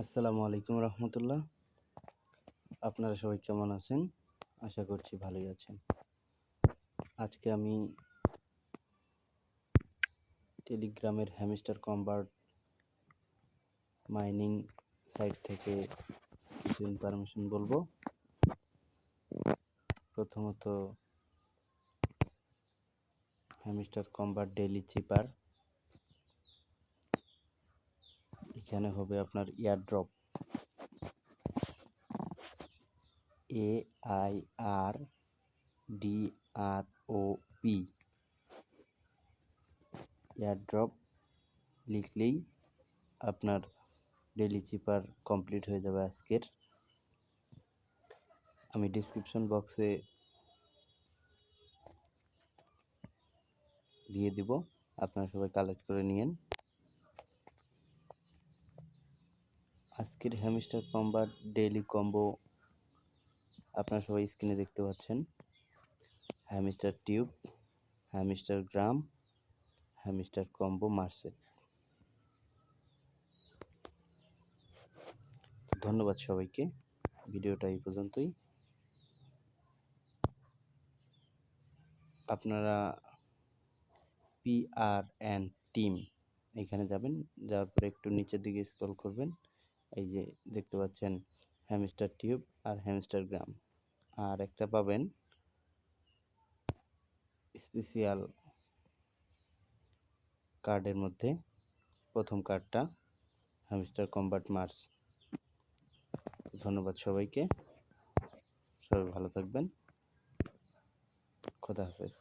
আসসালামু আলাইকুম রহমতুল্লাহ। আপনারা সবাই কেমন আছেন? আশা করছি ভালোই আছেন। আজকে আমি টেলিগ্রামের হ্যামস্টার কনভার্ট মাইনিং সাইট থেকে কিছু ইনফরমেশন বলবো। প্রথমত, হ্যামস্টার কনভার্ট ডেইলি চিপার। এখানে হবে আপনার এয়ারড্রপ, AIRDROP। এয়ারড্রপ লিখলেই আপনার ডেইলি চিপার কমপ্লিট হয়ে যাবে আজকের। আমি ডিসক্রিপশন বক্সে দিয়ে দিব, আপনারা সবাই কালেক্ট করে নিয়েন। আজকের হ্যামস্টার কনভার্ট ডেইলি কম্বো আপনারা সবাই স্ক্রিনে দেখতে পাচ্ছেন। হ্যামস্টার টিউব, হ্যামস্টার গ্রাম, হ্যামস্টার কম্বো মার্সেল। ধন্যবাদ সবাইকে। ভিডিওটা এই পর্যন্তই। আপনারা PRN টিম এখানে যাবেন, যাওয়ার পরে একটু নিচের দিকে স্ক্রল করবেন। এই যে দেখতে পাচ্ছেন হ্যামস্টার টিউব আর হ্যামস্টার গ্রাম। আর একটা পাবেন স্পেশাল কার্ডের মধ্যে প্রথম কার্ডটা হ্যামস্টার কনভার্ট মার্স। ধন্যবাদ সবাইকে, সবাই ভালো থাকবেন। খোদা হাফেজ।